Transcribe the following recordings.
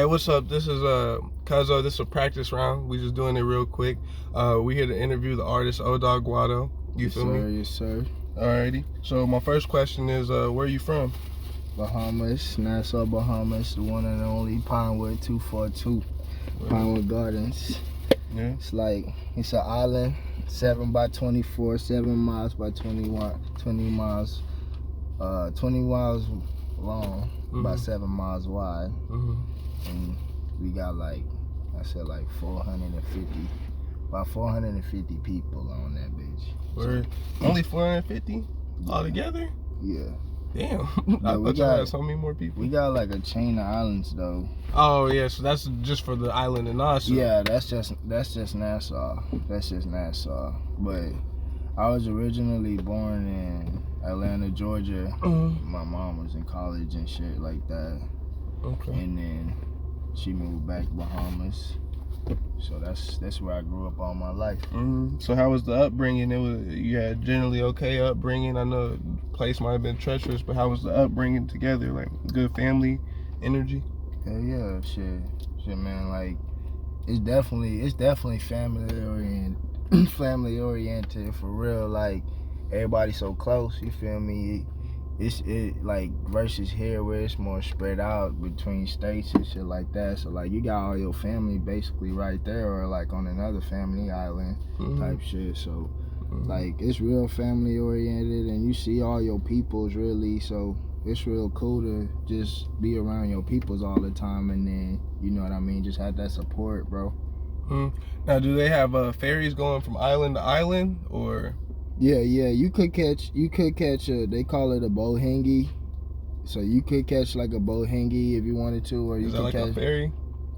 Hey, what's up? This is Cuzzo. This is a practice round. We just doing it real quick. We here to interview the artist Odawgwado. You Yes, feel sir, me? yes, sir. Alrighty. So my first question is, where are you from? Bahamas, Nassau, Bahamas, the one and only Pinewood 242, Pinewood Gardens. Yeah. It's an island, 7 by 24, 7 miles by 20 miles, 20 miles long, about 7 miles wide, and we got about 450 people on that bitch. We're only 450 altogether? Yeah. Damn. Yeah, I thought you had so many more people. We got like a chain of islands though. Oh yeah, so that's just for the island of Nassau. Yeah, that's just Nassau. That's just Nassau. But I was originally born in Atlanta, Georgia. My mom was in college and shit like that. Okay. And then she moved back to Bahamas. So that's where I grew up all my life. So how was the upbringing? You had generally okay upbringing. I know the place might have been treacherous, but how was the upbringing together? Like good family energy? Hell yeah, shit, man. Like it's definitely family oriented for real. Like everybody so close. You feel me? It like versus here where it's more spread out between states and shit like that. So like you got all your family basically right there, or like on another family island type shit. So like it's real family oriented, and you see all your peoples really. So it's real cool to just be around your peoples all the time, and then you know what I mean. Just have that support, bro. Now, do they have ferries going from island to island, or? Yeah, you could catch they call it a bohingi. So you could catch like a bohingi if you wanted to, or you Is that could like catch a ferry?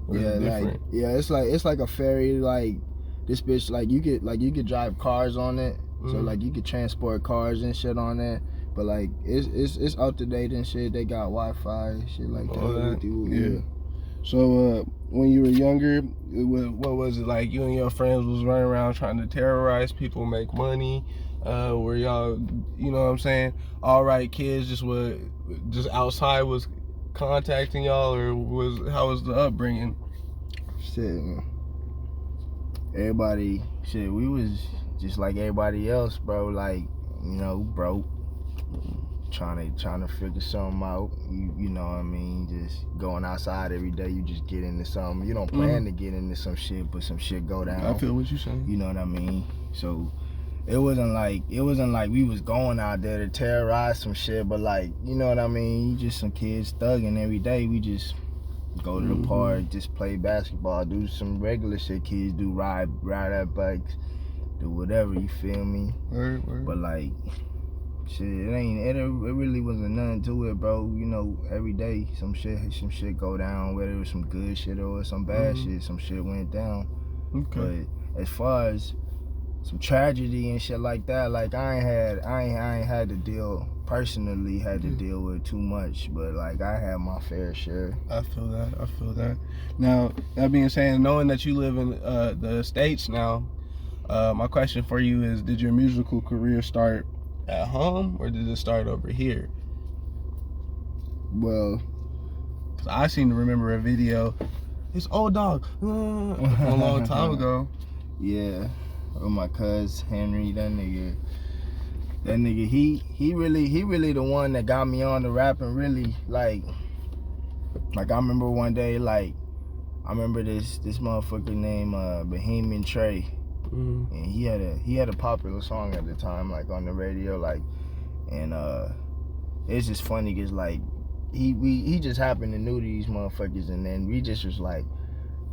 Or it's like a ferry. Like this bitch, like you could drive cars on it. So like you could transport cars and shit on it. But like it's up to date and shit. They got Wi-Fi and shit like that. Yeah. So when you were younger, what was it like? You and your friends was running around trying to terrorize people, make money. Were y'all, you know what I'm saying, all right kids just outside was contacting y'all, or how was the upbringing? Shit, everybody, we was just like everybody else, bro. Like, you know, broke, trying to figure something out. You know what I mean? Just going outside every day. You just get into something. You don't plan to get into some shit, but some shit go down. I feel what you're saying. You know what I mean? So it wasn't like we was going out there to terrorize some shit, but like, you know what I mean? You just some kids thugging every day. We just go to the park, just play basketball, do some regular shit kids do, ride our bikes, do whatever, you feel me? Word. But like, shit, it really wasn't nothing to it, bro. You know, every day some shit go down, whether it was some good shit or some bad shit, some shit went down. Okay. But as far as some tragedy and shit like that, like I ain't had to deal personally with too much, but like I had my fair share. I feel that. Now, that being said, knowing that you live in the States now, my question for you is, did your musical career start at home, or did it start over here? Well, 'cause I seem to remember a video, it's old dog, a long time ago. Yeah, with my cuz Henry, that nigga, he really the one that got me on the rapping. Really, like I remember one day, like I remember this motherfucker named Bohemian Trey. And he had a popular song at the time, like on the radio, like, and it's just funny because like he just happened to know these motherfuckers, and then we just was like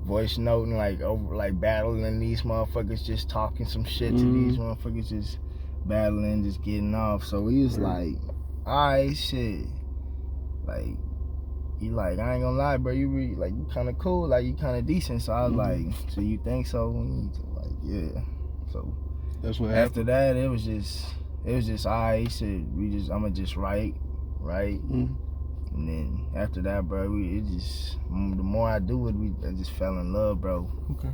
voice noting, like over, like battling these motherfuckers, just talking some shit to these motherfuckers, just battling, just getting off. So we was like, alright, shit, like he like, I ain't gonna lie, bro, you really, like, you kind of cool, like you kind of decent. So I was like, so you think so? Like, yeah. So that's what after happened. that, it was just alright. Shit, I'ma just write, and then after that, bro, the more I do it, I just fell in love, bro. Okay.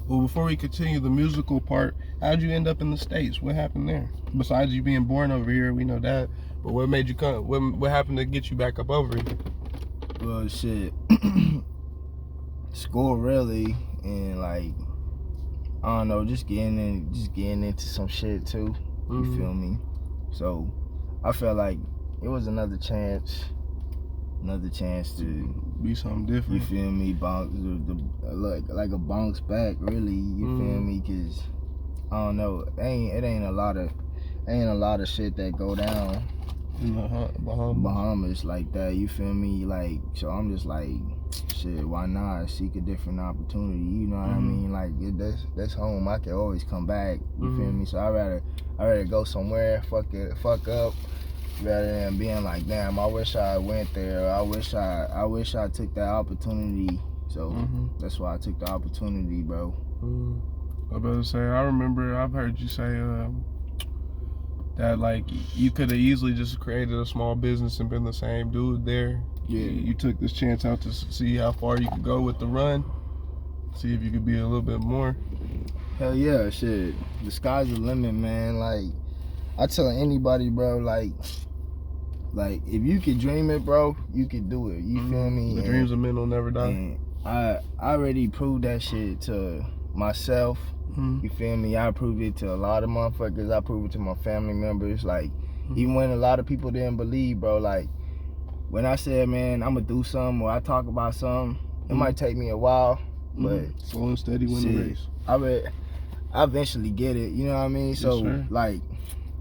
Well, before we continue the musical part, how'd you end up in the States? What happened there? Besides you being born over here, we know that. But what made you come? What happened to get you back up over here? Well, shit. school really, and like I don't know, just getting into some shit too. You feel me? So I felt like it was another chance to be something different. You feel me? Like a bounce back, really. You feel me? Cause I don't know, it ain't a lot of shit that go down in the Bahamas like that. You feel me? Like, so I'm just like, shit, why not seek a different opportunity? You know what I mean? Like, that's home. I can always come back. You feel me? So I rather go somewhere, fuck up, rather than being like, damn, I wish I went there. I wish I took that opportunity. So that's why I took the opportunity, bro. I was about to say, I remember I've heard you say that like you could have easily just created a small business and been the same dude there. Yeah. You took this chance out to see how far you could go with the run. See if you could be a little bit more. Hell yeah, shit. The sky's the limit, man. Like, I tell anybody, bro, like if you could dream it, bro, you could do it. You feel me? The dreams of men will never die. And I already proved that shit to myself. You feel me? I proved it to a lot of motherfuckers. I proved it to my family members. Like, even when a lot of people didn't believe, bro, like, when I said, man, I'm gonna do something or I talk about something, it might take me a while, but slow and steady win the race. I eventually get it, you know what I mean? So, sir. Like,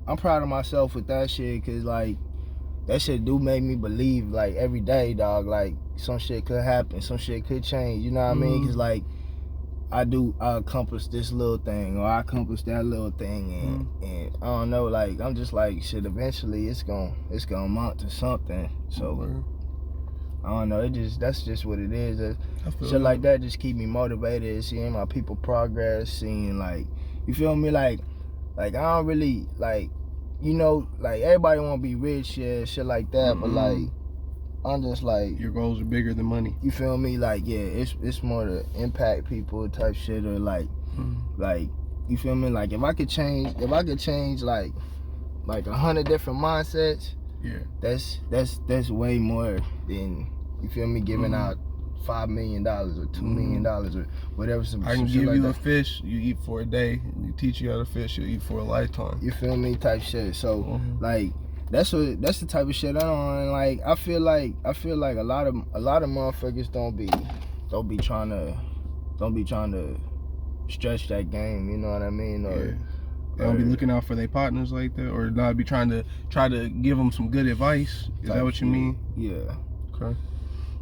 I'm proud of myself with that shit, cause like, that shit do make me believe, like, every day, dog, like, some shit could happen, some shit could change, you know what I mean? Cause like, I accomplished this little thing, or I accomplished that little thing, and I don't know, like, I'm just like, shit, eventually it's gonna amount to something. So I don't know, that's just what it is. Shit like that just keep me motivated, seeing my people progress, seeing, like, you feel me, like I don't really, like, you know, like, everybody wanna be rich, yeah, shit like that, but like, I'm just like, your goals are bigger than money. You feel me? Like, yeah, it's more to impact people type shit, or like, you feel me? Like, if I could change like 100 different mindsets, yeah, that's way more than, you feel me, giving out $5 million or $2 million or whatever. I can give you a fish you eat for a day, and you teach you how to fish, you eat for a lifetime. You feel me? Type shit. So like, that's the type of shit I don't like. I feel like a lot of motherfuckers don't be trying to stretch that game, you know what I mean? Or they don't be looking out for their partners like that, or not be try to give them some good advice. Is that what you mean? Yeah. Okay.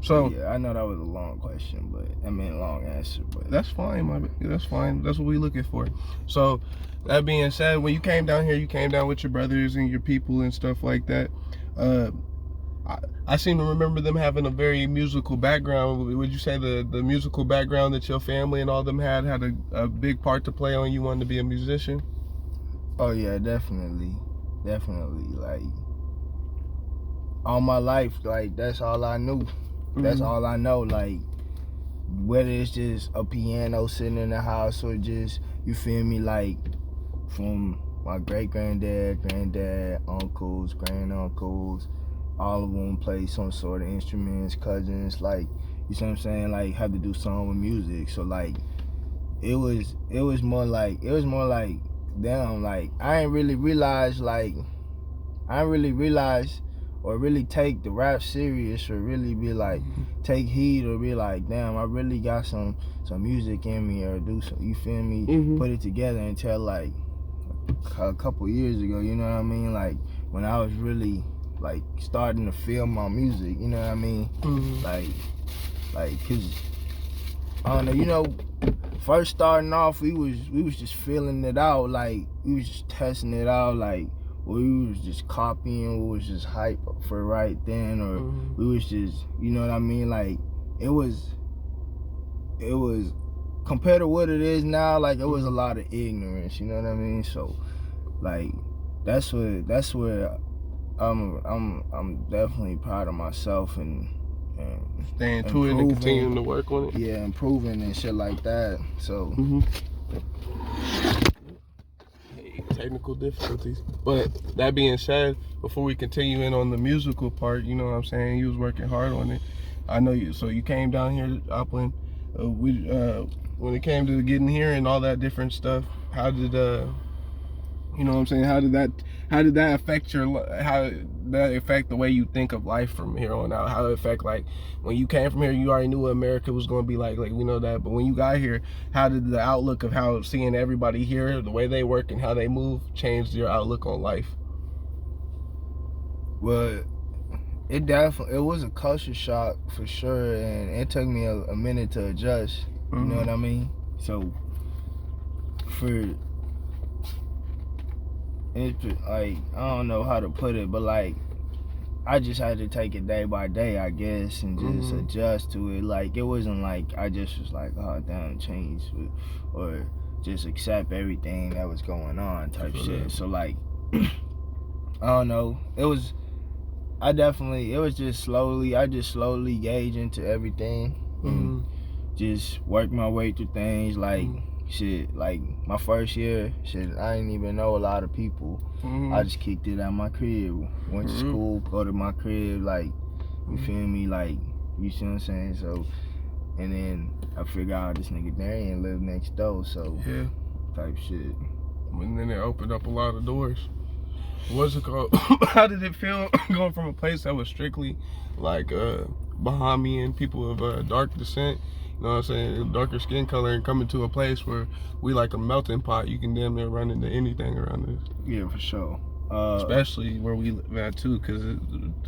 So yeah, I know that was a long question, but I mean, a long answer, but that's fine, that's fine. That's what we looking for. So that being said, when you came down here, you came down with your brothers and your people and stuff like that. I seem to remember them having a very musical background. Would you say the musical background that your family and all them had a big part to play on you wanting to be a musician? Oh yeah, definitely. Like, all my life, like, that's all I knew. That's all I know. Like, whether it's just a piano sitting in the house, or just, you feel me, like, from my great-granddad, granddad, uncles, granduncles, all of them play some sort of instruments, cousins, like, you see what I'm saying, like, had to do something with music. So like, it was more like, damn, like, I ain't really realize or really take the rap serious, or really be like, take heed, or be like, damn, I really got some music in me, or do some, you feel me, put it together until like a couple years ago, you know what I mean? Like, when I was really like starting to feel my music, you know what I mean? Like, cause I don't know, you know, first starting off, we was just feeling it out, like, we was just testing it out, like, we was just copying, we was just hype for right then, or we was just, you know what I mean? Like, it was compared to what it is now, like, it was a lot of ignorance, you know what I mean? So like, that's where I'm definitely proud of myself, and staying to it and continuing to work on it. Yeah, improving and shit like that. So technical difficulties. But that being said, before we continue in on the musical part, you know what I'm saying, you was working hard on it. I know you. So you came down here to Upland. When it came to getting here and all that different stuff, how did you know what I'm saying? How did that affect the way you think of life from here on out? How it affect, like, when you came from here, you already knew what America was going to be like we know that. But when you got here, how did the outlook of how seeing everybody here, the way they work and how they move, change your outlook on life? Well, it was a culture shock for sure, and it took me a minute to adjust. You know what I mean? So it's like, I don't know how to put it, but like, I just had to take it day by day, I guess, and just adjust to it. Like, it wasn't like I just was like, oh damn, change, or just accept everything that was going on type shit. So like, I don't know. It was just slowly gauge into everything and just work my way through things. Like, shit, like my first year, shit, I didn't even know a lot of people. I just kicked it out my crib, went to school, go to my crib, like, you feel me, like, you see what I'm saying? So, and then I figured out this nigga Darian lived next door, so yeah, type shit. And then it opened up a lot of doors. What's it called? How did it feel going from a place that was strictly like Bahamian, people of dark descent, you know what I'm saying, darker skin color, and coming to a place where we like a melting pot? You can damn near run into anything around this. Yeah, for sure. Especially where we live at too, because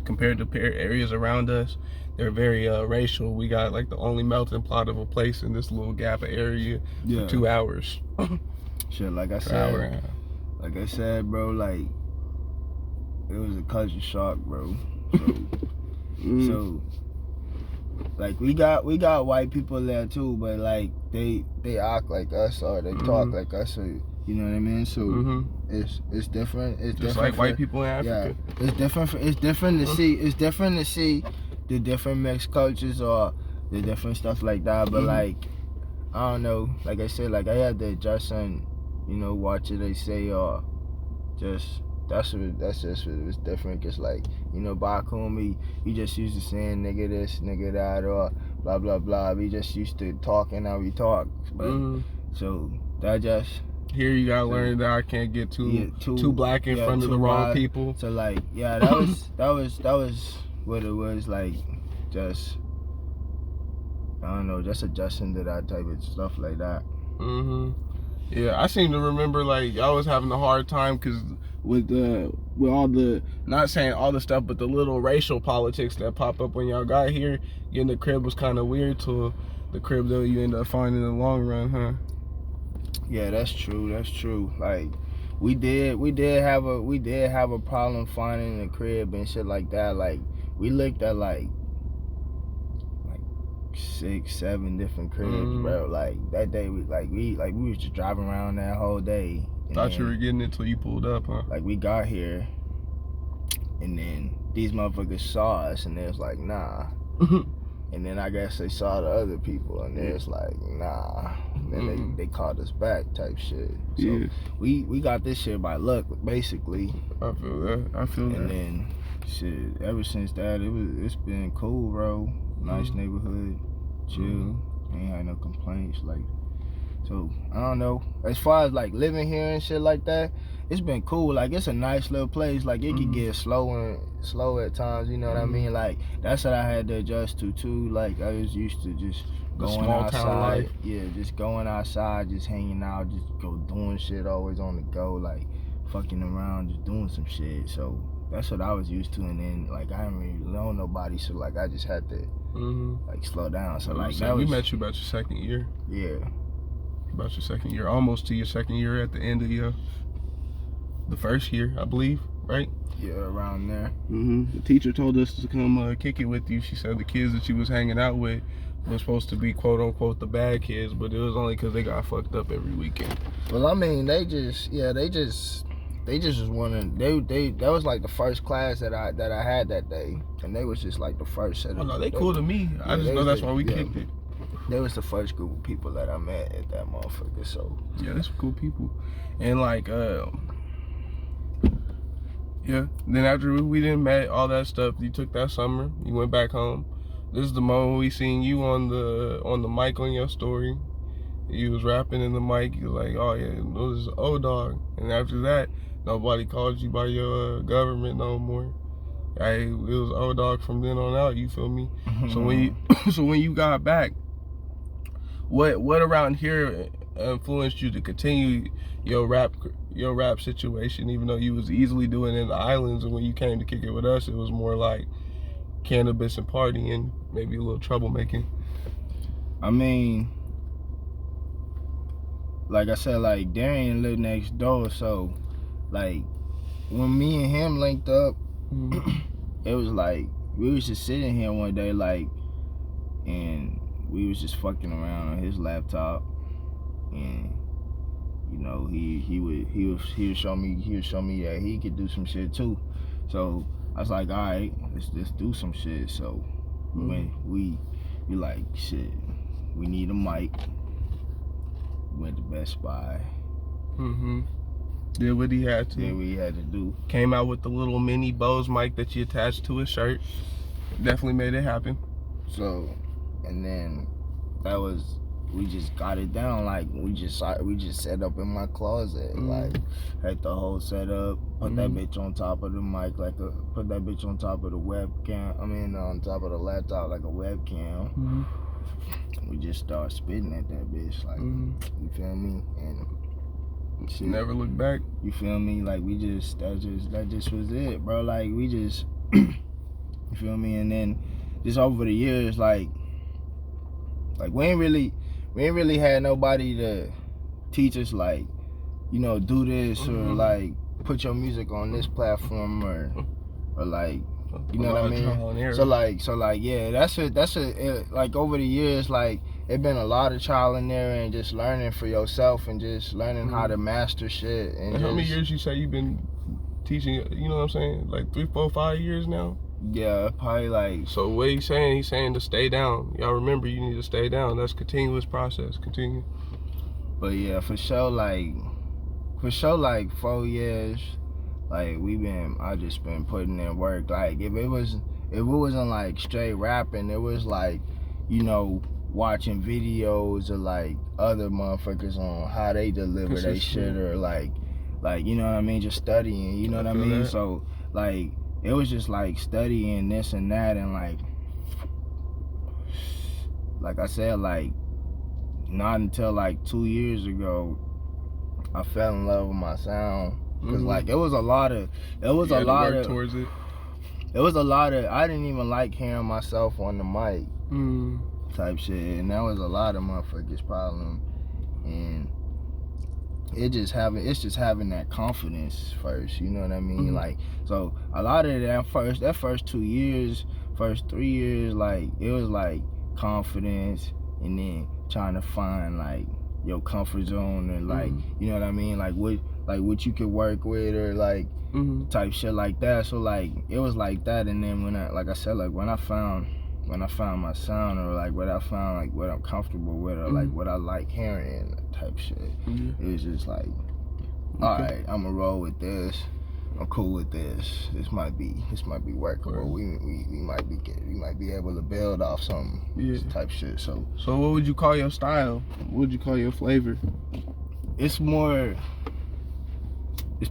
compared to areas around us, they're very racial. We got like the only melting pot of a place in this little gap of area for 2 hours. Shit, like I said, bro, like, it was a culture shock, bro. So, like, we got white people there too, but like they act like us or they talk like us, or, you know what I mean? So it's different. It's just different like white people in Africa. Yeah, it's different to see. It's different to see the different mixed cultures or the different stuff like that. But like, I don't know. Like I said, like, I had to adjust and, you know, watch what they say, or just that's just what was different. Cause like, you know, back home we just used to saying nigga this, nigga that, or blah blah blah. We just used to talking how we talk. But so that just here you gotta learn that I can't get too black in front of the wrong people. So like, yeah, that was what it was, like, just, I don't know, just adjusting to that type of stuff like that. Yeah, I seem to remember, like, I was having a hard time because with all the, not saying all the stuff, but the little racial politics that pop up when y'all got here, getting the crib was kind of weird to the crib that you end up finding in the long run, huh? Yeah, that's true. Like, we did have a problem finding a crib and shit like that. Like, we looked at like 6-7 different cribs, bro. Like, that day we was just driving around that whole day. Thought you were getting it till you pulled up, huh? Like, we got here and then these motherfuckers saw us and they was like, nah. And then I guess they saw the other people and they was like, nah. And then they called us back type shit. So we got this shit by luck, basically. I feel that. And then shit, ever since that, it's been cool, bro. Nice neighborhood, chill. Ain't had no complaints. Like, so I don't know. As far as like living here and shit like that, it's been cool. Like, it's a nice little place. Like, it could get slow at times. You know what I mean? Like, that's what I had to adjust to too. Like, I was used to just going outside. Yeah, just going outside, just hanging out, just go doing shit, always on the go, like fucking around, just doing some shit. So that's what I was used to. And then like, I didn't really know nobody, so like, I just had to like slow down. So like, we met you about your second year. Yeah. About your second year, almost to your second year at the end of the first year, I believe, right? Yeah, around there. The teacher told us to come kick it with you. She said the kids that she was hanging out with was supposed to be quote unquote the bad kids, but it was only because they got fucked up every weekend. Well, I mean, they just was wanting, that was like the first class that I had that day, and they was just like the first set of. Oh no, they cool to me. I just know that's why we kicked it. They was the first group of people that I met at that motherfucker. So yeah, that's cool people. And like yeah, then after we didn't met all that stuff, you took that summer, you went back home. This is the moment we seen you on the mic on your story. You was rapping in the mic. You was like, oh yeah, it was O-Dog. And after that, nobody called you by your government no more. It was O-Dog from then on out. You feel me? So when you got back, what around here influenced you to continue your rap situation, even though you was easily doing it in the islands, and when you came to kick it with us, it was more like cannabis and partying, maybe a little troublemaking? I mean, like I said, like Darian lived next door, so like when me and him linked up, it was like we was just sitting here one day, like, and we was just fucking around on his laptop, and you know he would show me that he could do some shit too. So I was like, all right, let's do some shit. So when we like, shit, we need a mic. Went to Best Buy. Did what he had to. Did what he had to do. Came out with the little mini Bose mic that you attached to his shirt. Definitely made it happen. So, and then we just got it down. Like we just set up in my closet. Like had the whole setup. Put that bitch on top of the mic, put that bitch on top of the webcam. I mean, on top of the laptop like a webcam. We just start spitting at that bitch, like, you feel me? And shit, never look back. You feel me? Like that just was it, bro. Like we just, you feel me? And then just over the years, like we ain't really had nobody to teach us, like, you know, do this or like put your music on this platform or like, you know what I mean? So like, yeah, that's it. Like over the years, like it been a lot of trial and error and just learning for yourself and just learning how to master shit. And how many years you say you've been teaching? You know what I'm saying? Like 3, 4, 5 years now. Yeah, probably like. So what he's saying to stay down. Y'all remember, you need to stay down. That's continuous process. Continue. But yeah, for sure, like 4 years. Like I just been putting in work. Like if it wasn't like straight rapping, it was like, you know, watching videos of like other motherfuckers on how they deliver their shit, or like you know what I mean, just studying, you know what I mean? That. So like it was just like studying this and that, and like I said, like not until like 2 years ago I fell in love with my sound. Cause like it was a lot of I didn't even like hearing myself on the mic type shit, and that was a lot of motherfuckers' problem. And it's just having that confidence first, you know what I mean? Like, so a lot of that first 2 years, first 3 years, like it was like confidence, and then trying to find like your comfort zone, and like, you know what I mean, like what you could work with, or like type shit like that. So like it was like that. And then when I found my sound, or like what I found, like what I'm comfortable with, or like what I like hearing type shit, it was just like, all right, I'm gonna roll with this. I'm cool with this. This might be workable. Right. We might be able to build off some type shit. So what would you call your style? What would you call your flavor? It's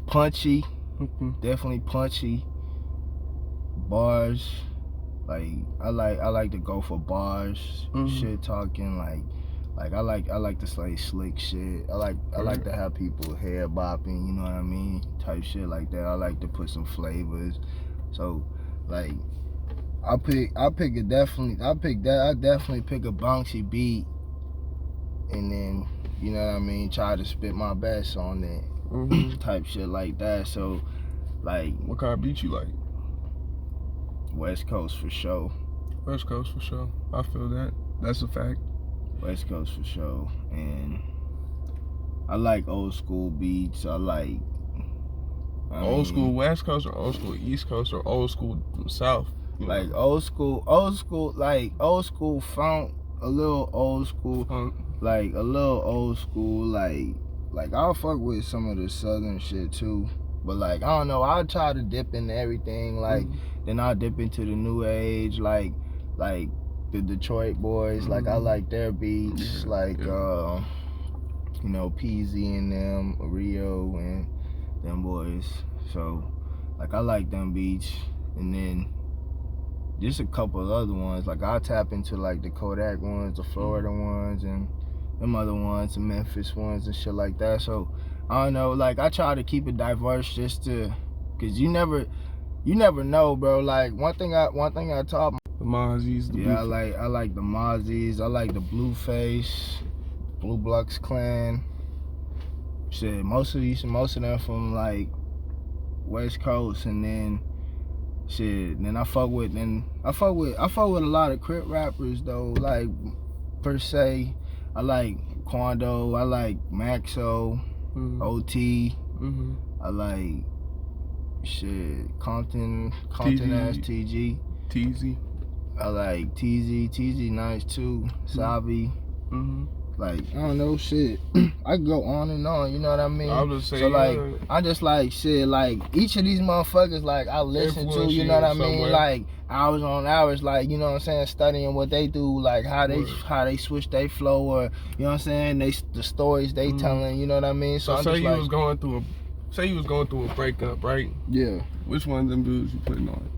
punchy, definitely punchy. Bars, like I like to go for bars, shit talking, like I like to say slick shit. I like to have people hair bopping, you know what I mean, type shit like that. I like to put some flavors. So like I definitely pick a bouncy beat, and then, you know what I mean, try to spit my best on it. Type shit like that. So like, what kind of beat you like? West Coast for sure. West Coast for sure. I feel that. That's a fact. West Coast for sure. And I like old school beats. Old school West Coast, or old school East Coast, or old school South? Like old school, like old school funk, a little old school funk, like a little old school, like I'll fuck with some of the southern shit too, but like I don't know, I'll try to dip into everything, like then I'll dip into the new age, like the Detroit boys. Like I like their beats. You know, Peasy and them, Rio and them boys. So like I like them beats. And then just a couple of other ones. Like I tap into like the Kodak ones, the Florida ones, and them other ones, the Memphis ones and shit like that. So I don't know, like I try to keep it diverse just to, cause you never know, bro. Like one thing I taught the Mozzies, I like the Mozzies, I like the Blueface, Blue Bloods Clan. Shit, most of them from like West Coast, and then shit. Then I fuck with a lot of Crip rappers though. Like per se, I like Quando, I like Maxo, OT. I like shit Compton ass TG. TZ. I like TZ nice too. Savi. Like I don't know, shit. I could go on and on, you know what I mean? I was saying, so like I just like shit, like each of these motherfuckers, like I listen to, you know what I mean? Like hours on hours, like you know what I'm saying, studying what they do, like how they switch their flow, or you know what I'm saying, the stories they telling, you know what I mean? So say you was going through a breakup, right? Yeah. Which one of them dudes you putting on?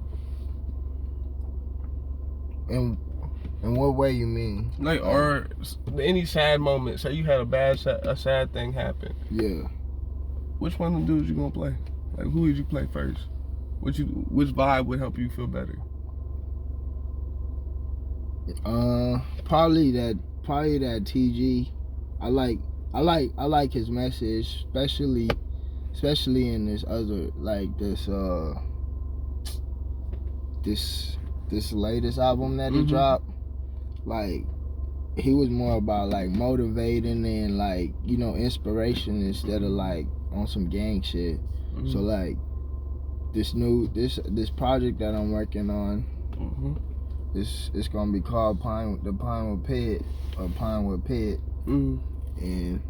In what way you mean? Like, or any sad moment. Say you had a sad thing happen. Yeah. Which one of them dudes you gonna play? Like, who would you play first? Which vibe would help you feel better? Probably that TG. I like his message, especially in this other, like this latest album that he dropped. Like he was more about like motivating and like, you know, inspiration instead of like on some gang shit. So like this project that I'm working on, it's gonna be called Pinewood Pit, and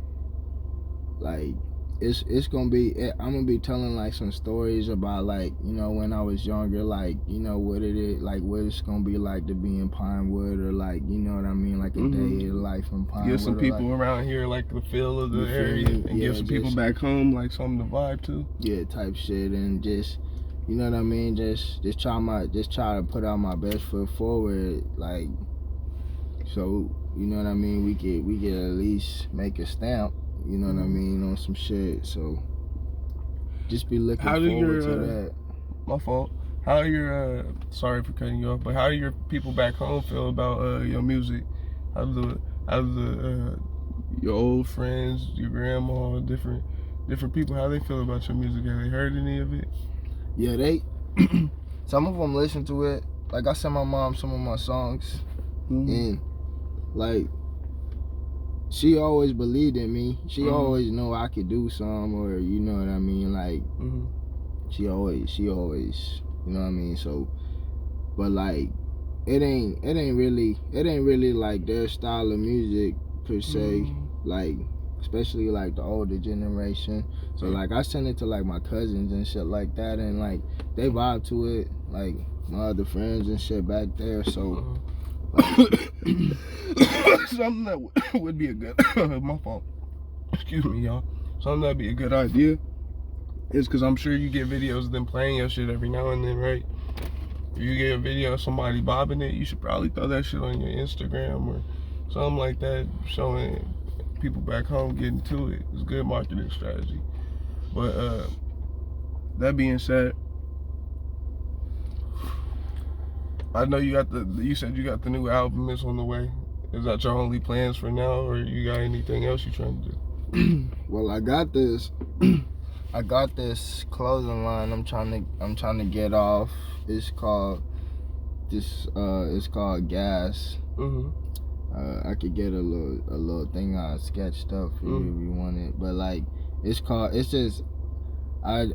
like it's gonna be, I'm gonna be telling like some stories about like, you know, when I was younger, like, you know, what it is, like what it's gonna be like to be in Pinewood, or like, you know what I mean, like a day in life in Pinewood. Give some people like, around here like the feel of the area, and give some people back home like something to vibe to. Yeah, type shit, and just, you know what I mean, just try to put out my best foot forward, like, so, you know what I mean, we could at least make a stamp, you know what I mean, on some shit. So just be looking forward to that. My fault. How do your sorry for cutting you off, but how do your people back home feel about your music? How do your old friends, your grandma, different people, how they feel about your music? Have they heard any of it? Yeah, they some of them listen to it. Like I sent my mom some of my songs, and like she always believed in me. She always know I could do some, or you know what I mean. Like she always, you know what I mean. So, but like it ain't really like their style of music per se. Like especially like the older generation. So like I send it to like my cousins and shit like that, and like they vibe to it. Like my other friends and shit back there. So. Something that would be a good my fault, excuse me, y'all, something that'd be a good idea is, because I'm sure you get videos of them playing your shit every now and then, right? If you get a video of somebody bobbing it, you should probably throw that shit on your Instagram or something like that, showing people back home getting to it. It's a good marketing strategy. But that being said, I know you said you got the new album is on the way. Is that your only plans for now, or you got anything else you trying to do? Well, I got this clothing line I'm trying to get off. It's called Gas. I could get a little thing I sketched up for you if you want it. But like I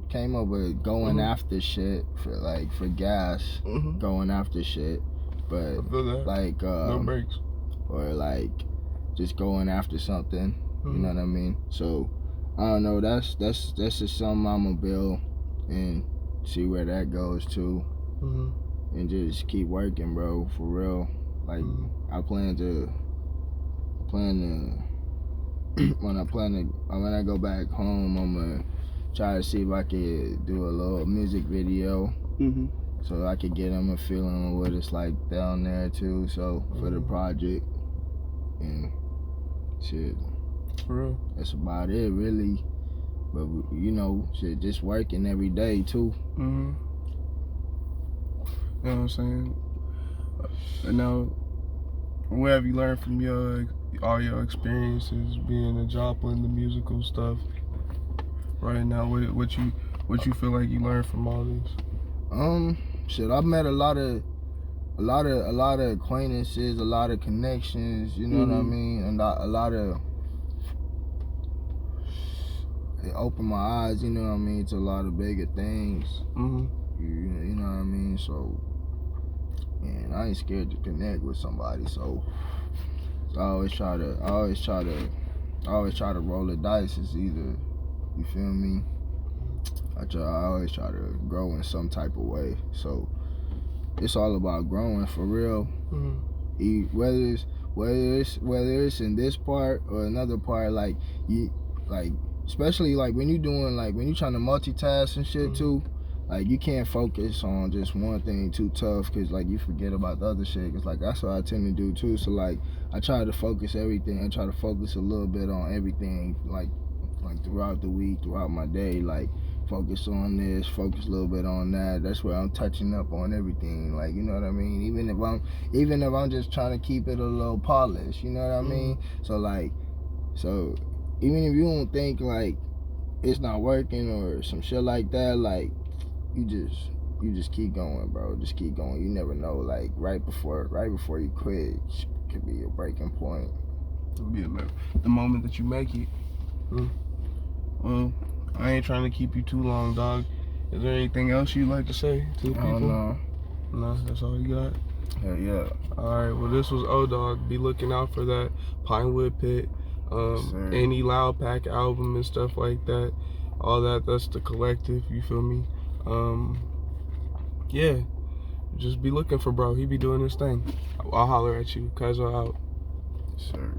came up with going after shit for gas, going after shit, but like no breaks, or like just going after something, you know what I mean? So I don't know. That's just something I'ma build and see where that goes to, and just keep working, bro, for real. Like, I plan to when I go back home, I'm gonna try to see if I could do a little music video, so I could get them a feeling of what it's like down there too. So for the project and shit, for real, that's about it, really. But you know, shit, just working every day too. You know what I'm saying? And now, what have you learned from all your experiences being a Joplin, the musical stuff? Right now, what you feel like you learned from all this? Shit, I've met a lot of acquaintances, a lot of connections. You know what I mean? And a lot of it opened my eyes. You know what I mean? To a lot of bigger things. You know what I mean? So, and I ain't scared to connect with somebody. So I always try to roll the dice. It's either, you feel me? I always try to grow in some type of way. So it's all about growing for real. Whether it's in this part or another part, like especially like when you trying to multitask and shit too. Like, you can't focus on just one thing too tough, because like you forget about the other shit. Cause like that's what I tend to do too. So like I try to focus everything. I try to focus a little bit on everything, like throughout the week, throughout my day. Like, focus on this, focus a little bit on that. That's where I'm touching up on everything. Like, you know what I mean? Even if I'm just trying to keep it a little polished, you know what I mean? So even if you don't think like it's not working or some shit like that, like you just keep going, bro. Just keep going. You never know. Like right before you quit could be a breaking point. It'll be the moment that you make it. Well, I ain't trying to keep you too long, dog. Is there anything else you'd like to say to the people? No, that's all you got? Hell yeah. Alright, well, this was O-Dog. Be looking out for that Pinewood Pit, any Loud Pack album and stuff like that. All that's the collective, you feel me? Yeah, just be looking for bro. He be doing his thing. I'll holler at you. Kaiser out. Sure.